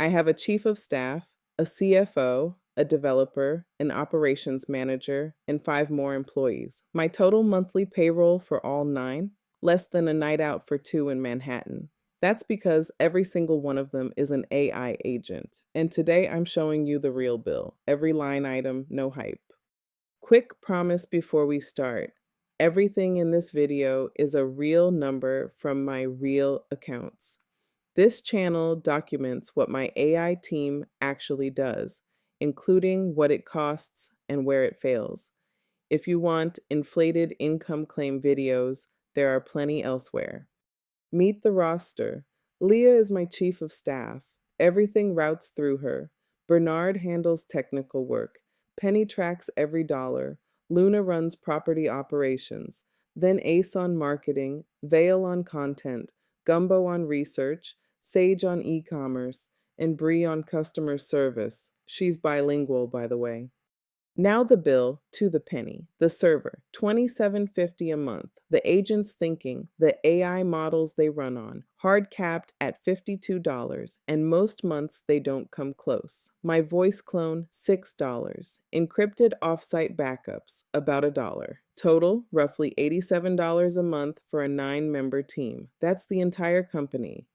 I have a chief of staff, a CFO, a developer, an operations manager, and 5 more employees. My total monthly payroll for all 9, less than a night out for 2 in Manhattan. That's because every single one of them is an AI agent. And today I'm showing you the real bill. Every line item, no hype. Quick promise before we start. Everything in this video is a real number from my real accounts. This channel documents what my AI team actually does, including what it costs and where it fails. If you want inflated income claim videos, there are plenty elsewhere. Meet the roster. Leah is my chief of staff. Everything routes through her. Bernard handles technical work. Penny tracks every dollar. Luna runs property operations. Then Ace on marketing, Vale on content, Gumbo on research, Sage on e-commerce, and Bree on customer service. She's bilingual, by the way. Now the bill to the penny. The server, $27.50 a month. The agents thinking, the AI models they run on, hard capped at $52, and most months they don't come close. My voice clone, $6. Encrypted offsite backups, about $1. Total, roughly $87 a month for a 9-member team. That's the entire company.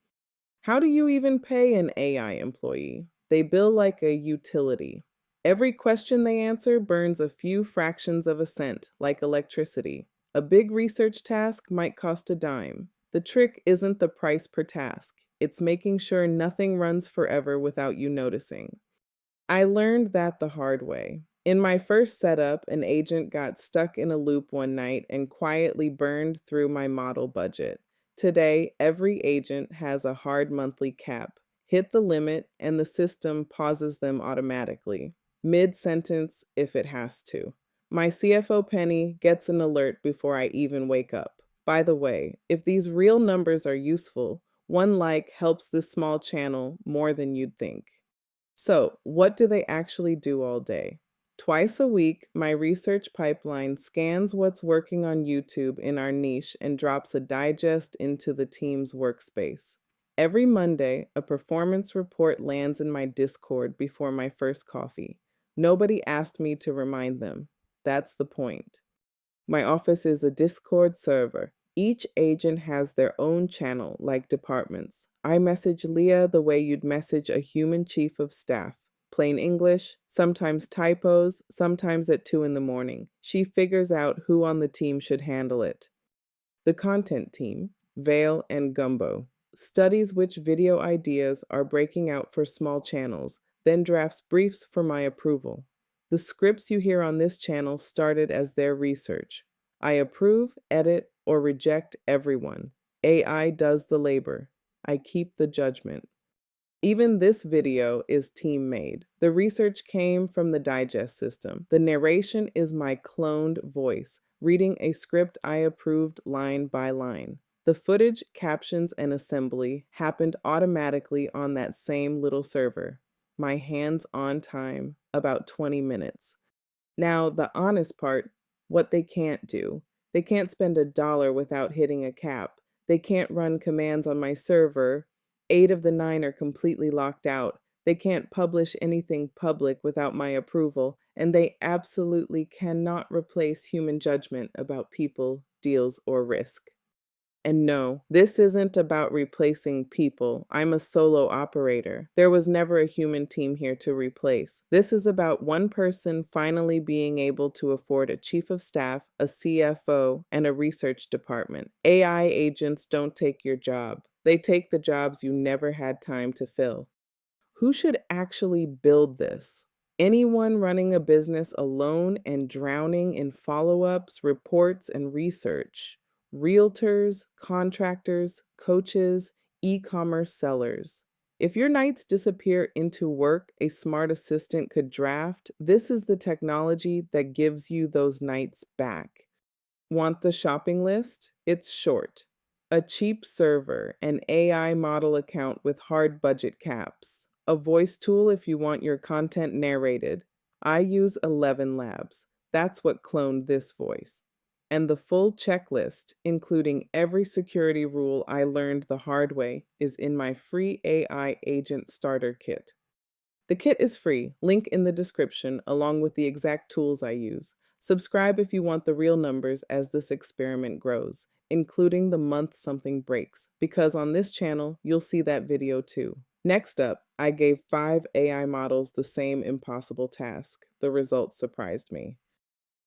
How do you even pay an AI employee? They bill like a utility. Every question they answer burns a few fractions of a cent, like electricity. A big research task might cost a dime. The trick isn't the price per task, it's making sure nothing runs forever without you noticing. I learned that the hard way. In my first setup, an agent got stuck in a loop one night and quietly burned through my model budget. Today, every agent has a hard monthly cap. Hit the limit, and the system pauses them automatically mid-sentence if it has to. My CFO Penny gets an alert before I even wake up. By the way, if these real numbers are useful, one like helps this small channel more than you'd think. So, what do they actually do all day? Twice a week, my research pipeline scans what's working on YouTube in our niche and drops a digest into the team's workspace. Every Monday, a performance report lands in my Discord before my first coffee. Nobody asked me to remind them. That's the point. My office is a Discord server. Each agent has their own channel, like departments. I message Leah the way you'd message a human chief of staff. Plain English, sometimes typos, sometimes at 2 in the morning. She figures out who on the team should handle it. The content team, Vale and Gumbo, studies which video ideas are breaking out for small channels, then drafts briefs for my approval. The scripts you hear on this channel started as their research. I approve, edit, or reject everyone. AI does the labor. I keep the judgment. Even this video is team-made. The research came from the digest system. The narration is my cloned voice, reading a script I approved line by line. The footage, captions, and assembly happened automatically on that same little server. My hands on time, about 20 minutes. Now, the honest part, what they can't do. They can't spend $1 without hitting a cap. They can't run commands on my server. 8 of the 9 are completely locked out. They can't publish anything public without my approval, and they absolutely cannot replace human judgment about people, deals, or risk. And no, this isn't about replacing people. I'm a solo operator. There was never a human team here to replace. This is about one person finally being able to afford a chief of staff, a CFO, and a research department. AI agents don't take your job. They take the jobs you never had time to fill. Who should actually build this? Anyone running a business alone and drowning in follow-ups, reports, and research. Realtors, contractors, coaches, e-commerce sellers. If your nights disappear into work a smart assistant could draft, this is the technology that gives you those nights back. Want the shopping list? It's short. A cheap server, an AI model account with hard budget caps, a voice tool if you want your content narrated. I use 11 Labs. That's what cloned this voice. And the full checklist, including every security rule I learned the hard way, is in my free AI Agent Starter Kit. The kit is free, link in the description, along with the exact tools I use. Subscribe if you want the real numbers as this experiment grows, including the month something breaks, because on this channel, you'll see that video too. Next up, I gave 5 AI models the same impossible task. The results surprised me.